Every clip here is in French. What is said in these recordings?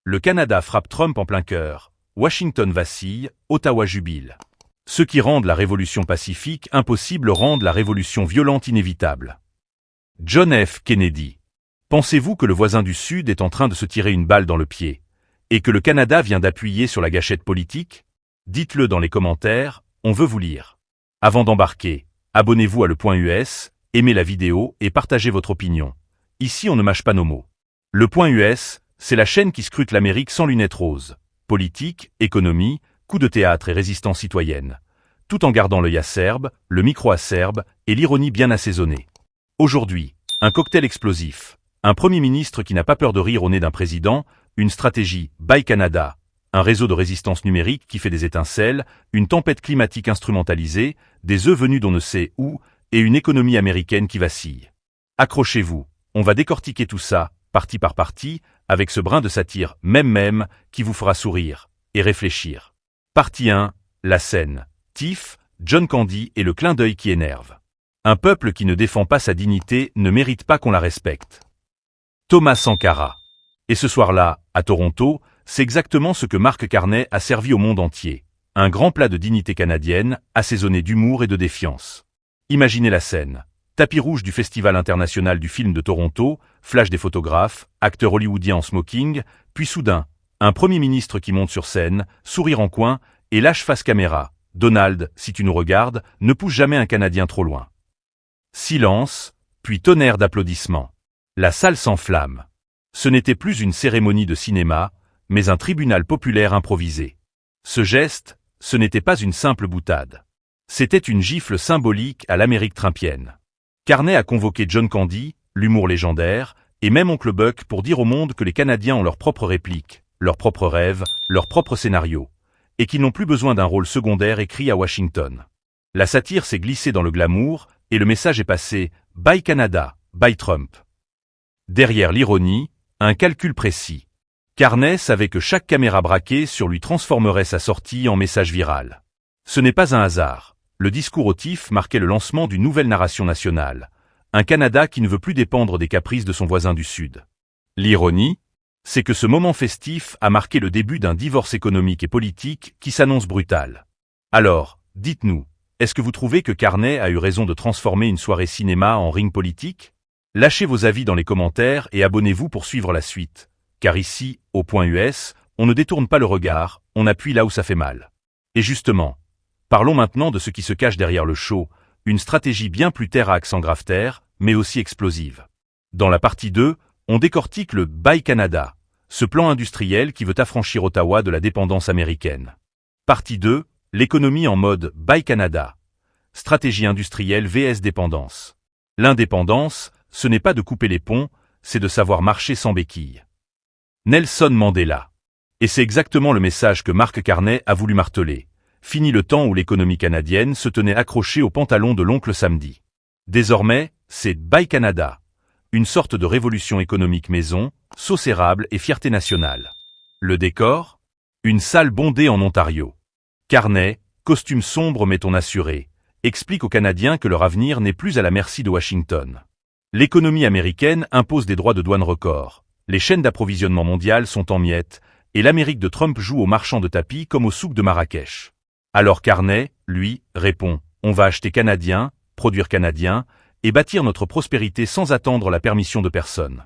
Le Canada frappe Trump en plein cœur. Washington vacille, Ottawa jubile. Ceux qui rendent la révolution pacifique impossible rendent la révolution violente inévitable. John F. Kennedy. Pensez-vous que le voisin du Sud est en train de se tirer une balle dans le pied, et que le Canada vient d'appuyer sur la gâchette politique? Dites-le dans les commentaires, on veut vous lire. Avant d'embarquer, abonnez-vous à Le Point US, aimez la vidéo et partagez votre opinion. Ici on ne mâche pas nos mots. Le Point US, c'est la chaîne qui scrute l'Amérique sans lunettes roses. Politique, économie, coups de théâtre et résistance citoyenne. Tout en gardant l'œil acerbe, le micro acerbe et l'ironie bien assaisonnée. Aujourd'hui, un cocktail explosif. Un Premier ministre qui n'a pas peur de rire au nez d'un président, une stratégie Buy Canada, un réseau de résistance numérique qui fait des étincelles, une tempête climatique instrumentalisée, des œufs venus d'on ne sait où, et une économie américaine qui vacille. Accrochez-vous, on va décortiquer tout ça, partie par partie, avec ce brin de satire même, qui vous fera sourire et réfléchir. Partie 1, la scène. Tiff, John Candy et le clin d'œil qui énerve. Un peuple qui ne défend pas sa dignité ne mérite pas qu'on la respecte. Thomas Sankara. Et ce soir-là, à Toronto, c'est exactement ce que Mark Carney a servi au monde entier. Un grand plat de dignité canadienne, assaisonné d'humour et de défiance. Imaginez la scène. Tapis rouge du Festival international du film de Toronto, flash des photographes, acteurs hollywoodiens en smoking, puis soudain, un Premier ministre qui monte sur scène, sourire en coin, et lâche face caméra. Donald, si tu nous regardes, ne pousse jamais un Canadien trop loin. Silence, puis tonnerre d'applaudissements. La salle s'enflamme. Ce n'était plus une cérémonie de cinéma, mais un tribunal populaire improvisé. Ce geste, ce n'était pas une simple boutade. C'était une gifle symbolique à l'Amérique trumpienne. Carney a convoqué John Candy, l'humour légendaire, et même Oncle Buck pour dire au monde que les Canadiens ont leurs propres répliques, leurs propres rêves, leurs propres scénarios, et qu'ils n'ont plus besoin d'un rôle secondaire écrit à Washington. La satire s'est glissée dans le glamour, et le message est passé « Buy Canada, buy Trump ». Derrière l'ironie, un calcul précis. Carney savait que chaque caméra braquée sur lui transformerait sa sortie en message viral. Ce n'est pas un hasard. Le discours au TIFF marquait le lancement d'une nouvelle narration nationale. Un Canada qui ne veut plus dépendre des caprices de son voisin du Sud. L'ironie, c'est que ce moment festif a marqué le début d'un divorce économique et politique qui s'annonce brutal. Alors, dites-nous, est-ce que vous trouvez que Carney a eu raison de transformer une soirée cinéma en ring politique? Lâchez vos avis dans les commentaires et abonnez-vous pour suivre la suite. Car ici, au Point US, on ne détourne pas le regard, on appuie là où ça fait mal. Et justement, parlons maintenant de ce qui se cache derrière le show, une stratégie bien plus terre à accent grave-terre, mais aussi explosive. Dans la partie 2, on décortique le Buy Canada, ce plan industriel qui veut affranchir Ottawa de la dépendance américaine. Partie 2, l'économie en mode Buy Canada. Stratégie industrielle vs dépendance. L'indépendance, ce n'est pas de couper les ponts, c'est de savoir marcher sans béquilles. Nelson Mandela. Et c'est exactement le message que Mark Carney a voulu marteler. Fini le temps où l'économie canadienne se tenait accrochée au pantalon de l'oncle Samedi. Désormais, c'est Buy Canada. Une sorte de révolution économique maison, sauce érable et fierté nationale. Le décor? Une salle bondée en Ontario. Carney, costume sombre mais ton assuré, explique aux Canadiens que leur avenir n'est plus à la merci de Washington. L'économie américaine impose des droits de douane records. Les chaînes d'approvisionnement mondiales sont en miettes, et l'Amérique de Trump joue aux marchands de tapis comme au souk de Marrakech. Alors Carney, lui, répond « On va acheter canadien, produire canadien, et bâtir notre prospérité sans attendre la permission de personne. »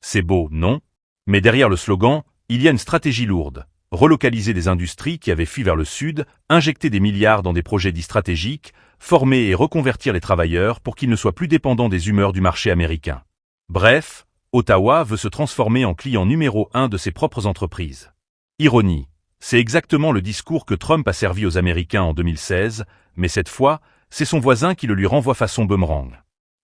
C'est beau, non? Mais derrière le slogan, il y a une stratégie lourde. Relocaliser des industries qui avaient fui vers le sud, injecter des milliards dans des projets dits stratégiques, former et reconvertir les travailleurs pour qu'ils ne soient plus dépendants des humeurs du marché américain. Bref, Ottawa veut se transformer en client numéro 1 de ses propres entreprises. Ironie, c'est exactement le discours que Trump a servi aux Américains en 2016, mais cette fois, c'est son voisin qui le lui renvoie façon boomerang.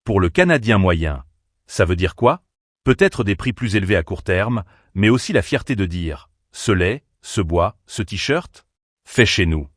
Pour le Canadien moyen, ça veut dire quoi? Peut-être des prix plus élevés à court terme, mais aussi la fierté de dire « ce lait, ce bois, ce t-shirt, fait chez nous ».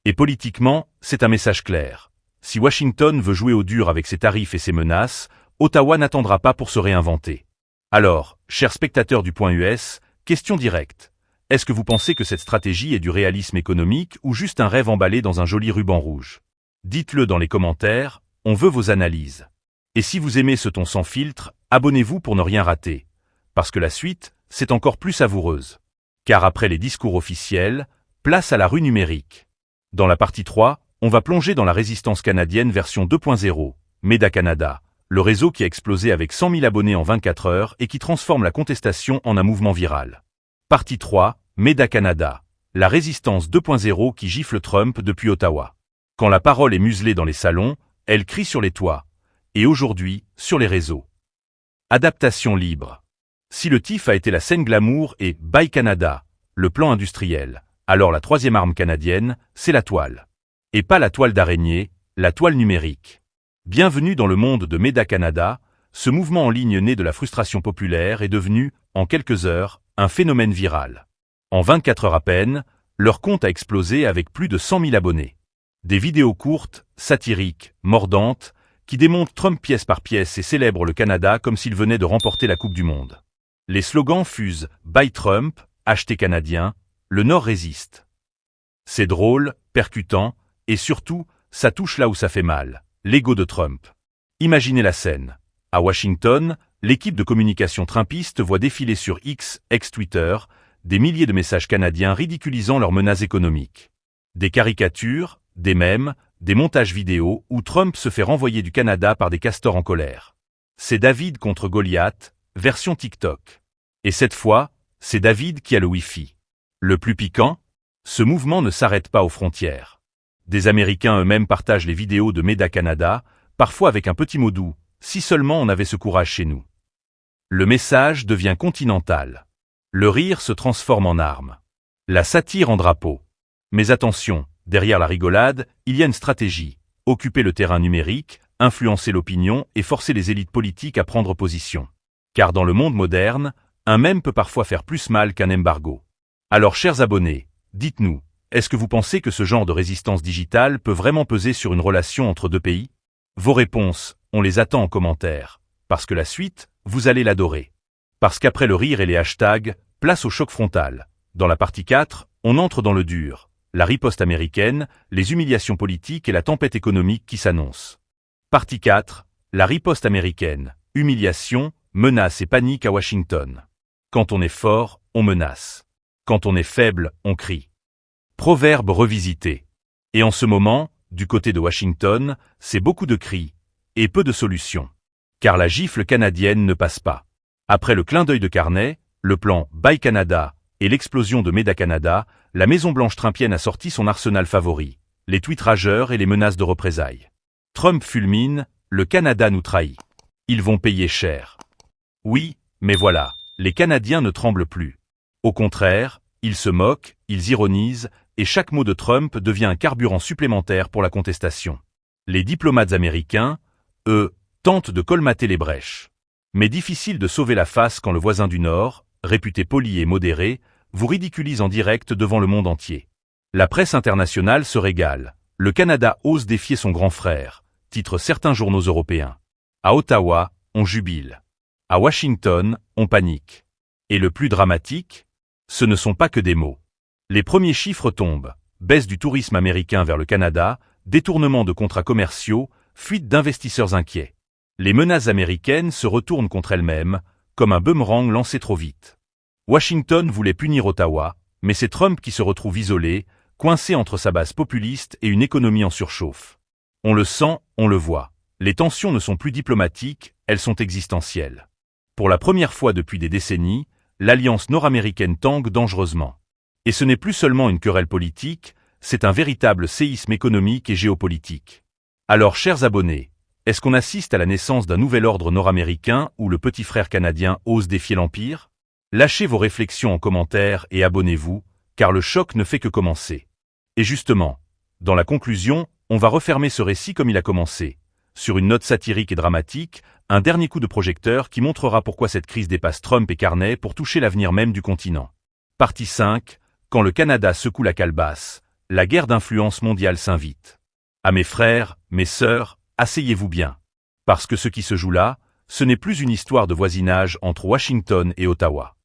Et politiquement, c'est un message clair. Si Washington veut jouer au dur avec ses tarifs et ses menaces, Ottawa n'attendra pas pour se réinventer. Alors, chers spectateurs du Point US, question directe. Est-ce que vous pensez que cette stratégie est du réalisme économique ou juste un rêve emballé dans un joli ruban rouge? Dites-le dans les commentaires, on veut vos analyses. Et si vous aimez ce ton sans filtre, abonnez-vous pour ne rien rater. Parce que la suite, c'est encore plus savoureuse. Car après les discours officiels, place à la rue numérique. Dans la partie 3, on va plonger dans la résistance canadienne version 2.0, MEDA Canada, le réseau qui a explosé avec 100 000 abonnés en 24 heures et qui transforme la contestation en un mouvement viral. Partie 3, MEDA Canada, la résistance 2.0 qui gifle Trump depuis Ottawa. Quand la parole est muselée dans les salons, elle crie sur les toits. Et aujourd'hui, sur les réseaux. Adaptation libre. Si le TIF a été la scène glamour et Buy Canada, le plan industriel, alors la troisième arme canadienne, c'est la toile. Et pas la toile d'araignée, la toile numérique. Bienvenue dans le monde de MEDA Canada, ce mouvement en ligne né de la frustration populaire est devenu, en quelques heures, un phénomène viral. En 24 heures à peine, leur compte a explosé avec plus de 100 000 abonnés. Des vidéos courtes, satiriques, mordantes, qui démontent Trump pièce par pièce et célèbrent le Canada comme s'il venait de remporter la Coupe du Monde. Les slogans fusent « Buy Trump »,« Achetez canadien »,« Le Nord résiste ». C'est drôle, percutant, et surtout, ça touche là où ça fait mal, l'ego de Trump. Imaginez la scène. À Washington, l'équipe de communication trumpiste voit défiler sur X, ex-Twitter, des milliers de messages canadiens ridiculisant leurs menaces économiques. Des caricatures, des mèmes, des montages vidéo où Trump se fait renvoyer du Canada par des castors en colère. C'est David contre Goliath, version TikTok. Et cette fois, c'est David qui a le Wi-Fi. Le plus piquant, ce mouvement ne s'arrête pas aux frontières. Des Américains eux-mêmes partagent les vidéos de MEDA Canada, parfois avec un petit mot doux, si seulement on avait ce courage chez nous. Le message devient continental. Le rire se transforme en arme. La satire en drapeau. Mais attention, derrière la rigolade, il y a une stratégie. Occuper le terrain numérique, influencer l'opinion et forcer les élites politiques à prendre position. Car dans le monde moderne, un mème peut parfois faire plus mal qu'un embargo. Alors chers abonnés, dites-nous, est-ce que vous pensez que ce genre de résistance digitale peut vraiment peser sur une relation entre deux pays? Vos réponses, on les attend en commentaire, parce que la suite, vous allez l'adorer. Parce qu'après le rire et les hashtags, place au choc frontal. Dans la partie 4, on entre dans le dur. La riposte américaine, les humiliations politiques et la tempête économique qui s'annonce. Partie 4, la riposte américaine, humiliation, menaces et panique à Washington. Quand on est fort, on menace. Quand on est faible, on crie. Proverbe revisité. Et en ce moment, du côté de Washington, c'est beaucoup de cris, et peu de solutions. Car la gifle canadienne ne passe pas. Après le clin d'œil de Carney, le plan Buy Canada et l'explosion de MEDA Canada, la Maison-Blanche trumpienne a sorti son arsenal favori, les tweets rageurs et les menaces de représailles. Trump fulmine, le Canada nous trahit. Ils vont payer cher. Oui, mais voilà, les Canadiens ne tremblent plus. Au contraire, ils se moquent, ils ironisent, et chaque mot de Trump devient un carburant supplémentaire pour la contestation. Les diplomates américains, eux, tentent de colmater les brèches. Mais difficile de sauver la face quand le voisin du Nord, réputé poli et modéré, vous ridiculise en direct devant le monde entier. La presse internationale se régale. Le Canada ose défier son grand frère, titrent certains journaux européens. À Ottawa, on jubile. À Washington, on panique. Et le plus dramatique, ce ne sont pas que des mots. Les premiers chiffres tombent. Baisse du tourisme américain vers le Canada, détournement de contrats commerciaux, fuite d'investisseurs inquiets. Les menaces américaines se retournent contre elles-mêmes, comme un boomerang lancé trop vite. Washington voulait punir Ottawa, mais c'est Trump qui se retrouve isolé, coincé entre sa base populiste et une économie en surchauffe. On le sent, on le voit. Les tensions ne sont plus diplomatiques, elles sont existentielles. Pour la première fois depuis des décennies, l'alliance nord-américaine tangue dangereusement. Et ce n'est plus seulement une querelle politique, c'est un véritable séisme économique et géopolitique. Alors chers abonnés, est-ce qu'on assiste à la naissance d'un nouvel ordre nord-américain où le petit frère canadien ose défier l'Empire? Lâchez vos réflexions en commentaire et abonnez-vous, car le choc ne fait que commencer. Et justement, dans la conclusion, on va refermer ce récit comme il a commencé, sur une note satirique et dramatique, un dernier coup de projecteur qui montrera pourquoi cette crise dépasse Trump et Carney pour toucher l'avenir même du continent. Partie 5, quand le Canada secoue la calebasse, la guerre d'influence mondiale s'invite. À mes frères, mes sœurs, asseyez-vous bien. Parce que ce qui se joue là, ce n'est plus une histoire de voisinage entre Washington et Ottawa.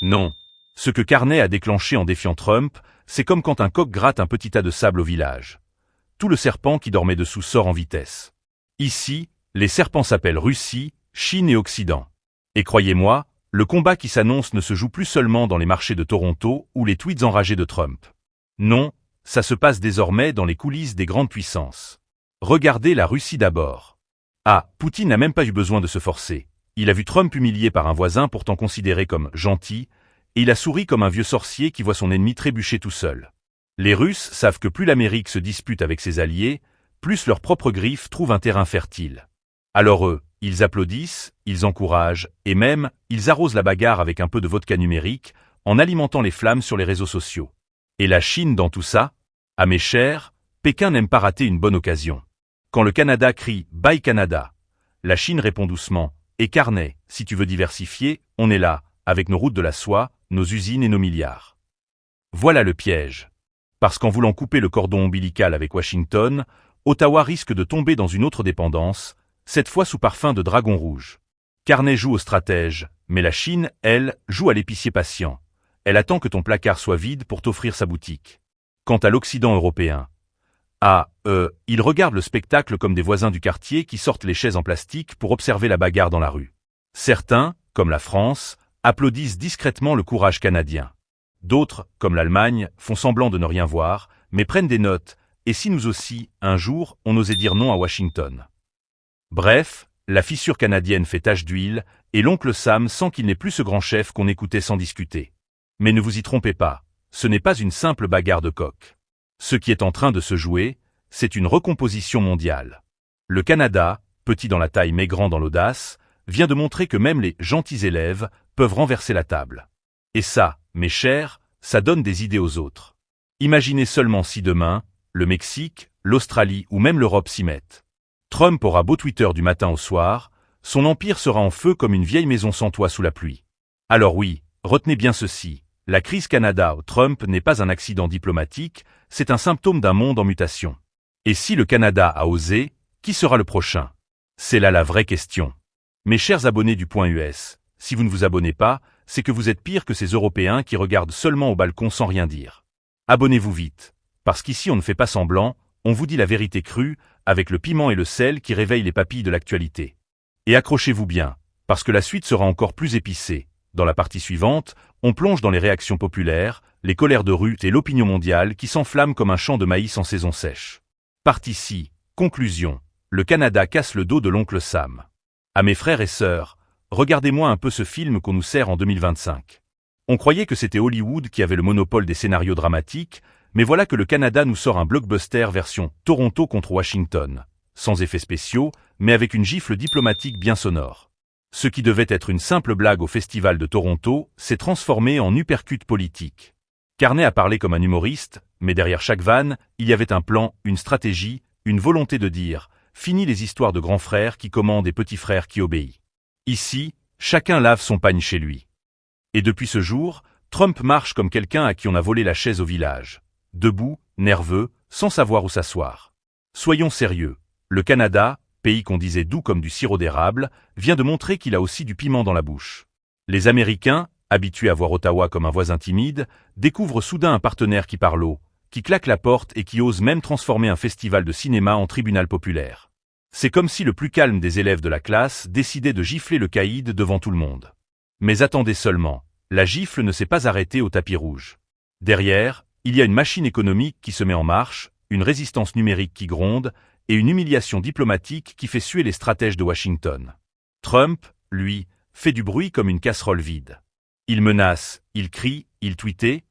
Non. Ce que Carney a déclenché en défiant Trump, c'est comme quand un coq gratte un petit tas de sable au village. Tout le serpent qui dormait dessous sort en vitesse. Ici, les serpents s'appellent Russie, Chine et Occident. Et croyez-moi, Le combat qui s'annonce ne se joue plus seulement dans les marchés de Toronto ou les tweets enragés de Trump. Non, ça se passe désormais dans les coulisses des grandes puissances. Regardez la Russie d'abord. Ah, Poutine n'a même pas eu besoin de se forcer. Il a vu Trump humilié par un voisin pourtant considéré comme gentil, et il a souri comme un vieux sorcier qui voit son ennemi trébucher tout seul. Les Russes savent que plus l'Amérique se dispute avec ses alliés, plus leurs propres griffes trouvent un terrain fertile. Alors eux, ils applaudissent, ils encouragent, et même, ils arrosent la bagarre avec un peu de vodka numérique, en alimentant les flammes sur les réseaux sociaux. Et la Chine dans tout ça? Ah mes chers, Pékin n'aime pas rater une bonne occasion. Quand le Canada crie « Bye Canada », la Chine répond doucement « Et Carnet, si tu veux diversifier, on est là, avec nos routes de la soie, nos usines et nos milliards. » Voilà le piège. Parce qu'en voulant couper le cordon ombilical avec Washington, Ottawa risque de tomber dans une autre dépendance, cette fois sous parfum de dragon rouge. Carnet joue au stratège, mais la Chine, elle, joue à l'épicier patient. Elle attend que ton placard soit vide pour t'offrir sa boutique. Quant à l'Occident européen, ils regardent le spectacle comme des voisins du quartier qui sortent les chaises en plastique pour observer la bagarre dans la rue. Certains, comme la France, applaudissent discrètement le courage canadien. D'autres, comme l'Allemagne, font semblant de ne rien voir, mais prennent des notes, et si nous aussi, un jour, on osait dire non à Washington. Bref, la fissure canadienne fait tache d'huile, et l'oncle Sam sent qu'il n'est plus ce grand chef qu'on écoutait sans discuter. Mais ne vous y trompez pas, ce n'est pas une simple bagarre de coq. Ce qui est en train de se jouer, c'est une recomposition mondiale. Le Canada, petit dans la taille mais grand dans l'audace, vient de montrer que même les gentils élèves peuvent renverser la table. Et ça, mes chers, ça donne des idées aux autres. Imaginez seulement si demain, le Mexique, l'Australie ou même l'Europe s'y mettent. Trump aura beau Twitter du matin au soir, son empire sera en feu comme une vieille maison sans toit sous la pluie. Alors oui, retenez bien ceci, la crise Canada-Trump n'est pas un accident diplomatique, c'est un symptôme d'un monde en mutation. Et si le Canada a osé, qui sera le prochain? C'est là la vraie question. Mes chers abonnés du Point US, si vous ne vous abonnez pas, c'est que vous êtes pire que ces Européens qui regardent seulement au balcon sans rien dire. Abonnez-vous vite, parce qu'ici on ne fait pas semblant, on vous dit la vérité crue, avec le piment et le sel qui réveillent les papilles de l'actualité. Et accrochez-vous bien, parce que la suite sera encore plus épicée. Dans la partie suivante, on plonge dans les réactions populaires, les colères de rue et l'opinion mondiale qui s'enflamme comme un champ de maïs en saison sèche. Partie 6. Conclusion. Le Canada casse le dos de l'oncle Sam. À mes frères et sœurs, regardez-moi un peu ce film qu'on nous sert en 2025. On croyait que c'était Hollywood qui avait le monopole des scénarios dramatiques, mais voilà que le Canada nous sort un blockbuster version Toronto contre Washington, sans effets spéciaux, mais avec une gifle diplomatique bien sonore. Ce qui devait être une simple blague au Festival de Toronto s'est transformé en uppercut politique. Carnet a parlé comme un humoriste, mais derrière chaque vanne, il y avait un plan, une stratégie, une volonté de dire « Fini les histoires de grands frères qui commandent et petits frères qui obéissent ». Ici, chacun lave son pagne chez lui. Et depuis ce jour, Trump marche comme quelqu'un à qui on a volé la chaise au village. Debout, nerveux, sans savoir où s'asseoir. Soyons sérieux, le Canada, pays qu'on disait doux comme du sirop d'érable, vient de montrer qu'il a aussi du piment dans la bouche. Les Américains, habitués à voir Ottawa comme un voisin timide, découvrent soudain un partenaire qui parle haut, qui claque la porte et qui ose même transformer un festival de cinéma en tribunal populaire. C'est comme si le plus calme des élèves de la classe décidait de gifler le caïd devant tout le monde. Mais attendez seulement, la gifle ne s'est pas arrêtée au tapis rouge. Derrière, il y a une machine économique qui se met en marche, une résistance numérique qui gronde, et une humiliation diplomatique qui fait suer les stratèges de Washington. Trump, lui, fait du bruit comme une casserole vide. Il menace, il crie, il tweetait,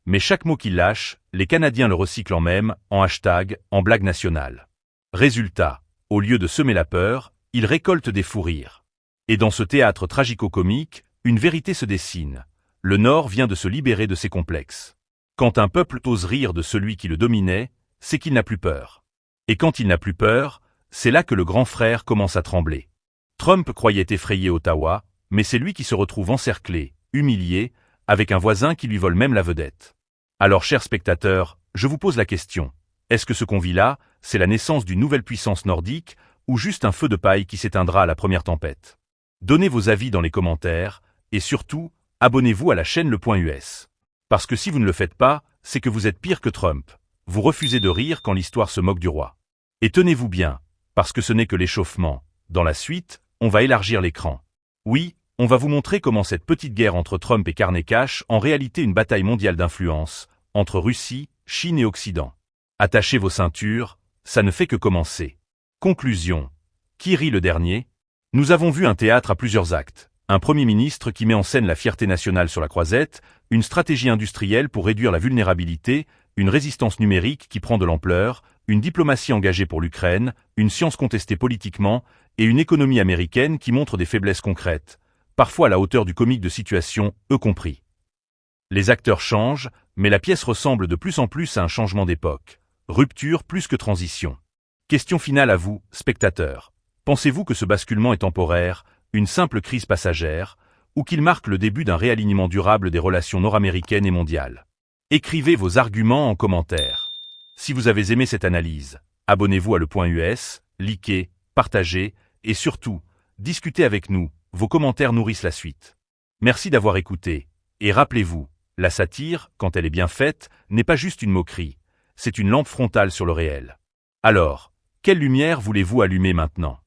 mais chaque mot qu'il lâche, les Canadiens le recyclent en mème, en hashtag, en blague nationale. Résultat, au lieu de semer la peur, il récolte des fous rires. Et dans ce théâtre tragico-comique, une vérité se dessine. Le Nord vient de se libérer de ses complexes. Quand un peuple ose rire de celui qui le dominait, c'est qu'il n'a plus peur. Et quand il n'a plus peur, c'est là que le grand frère commence à trembler. Trump croyait effrayer Ottawa, mais c'est lui qui se retrouve encerclé, humilié, avec un voisin qui lui vole même la vedette. Alors, chers spectateurs, je vous pose la question. Est-ce que ce qu'on vit là, c'est la naissance d'une nouvelle puissance nordique, ou juste un feu de paille qui s'éteindra à la première tempête? Donnez vos avis dans les commentaires, et surtout, abonnez-vous à la chaîne Le Point US. Parce que si vous ne le faites pas, c'est que vous êtes pire que Trump. Vous refusez de rire quand l'histoire se moque du roi. Et tenez-vous bien, parce que ce n'est que l'échauffement. Dans la suite, on va élargir l'écran. Oui, On va vous montrer comment cette petite guerre entre Trump et Carney cache en réalité une bataille mondiale d'influence entre Russie, Chine et Occident. Attachez vos ceintures, ça ne fait que commencer. Conclusion. Qui rit le dernier? Nous avons vu un théâtre à plusieurs actes. Un Premier ministre qui met en scène la fierté nationale sur la croisette, une stratégie industrielle pour réduire la vulnérabilité, une résistance numérique qui prend de l'ampleur, une diplomatie engagée pour l'Ukraine, une science contestée politiquement, et une économie américaine qui montre des faiblesses concrètes, parfois à la hauteur du comique de situation, eux compris. Les acteurs changent, mais la pièce ressemble de plus en plus à un changement d'époque. Rupture plus que transition. Question finale à vous, spectateurs. Pensez-vous que ce basculement est temporaire, une simple crise passagère, ou qu'il marque le début d'un réalignement durable des relations nord-américaines et mondiales? Écrivez vos arguments en commentaire. Si vous avez aimé cette analyse, abonnez-vous à Le Point US, likez, partagez, et surtout, discutez avec nous, vos commentaires nourrissent la suite. Merci d'avoir écouté, et rappelez-vous, la satire, quand elle est bien faite, n'est pas juste une moquerie, c'est une lampe frontale sur le réel. Alors, quelle lumière voulez-vous allumer maintenant ?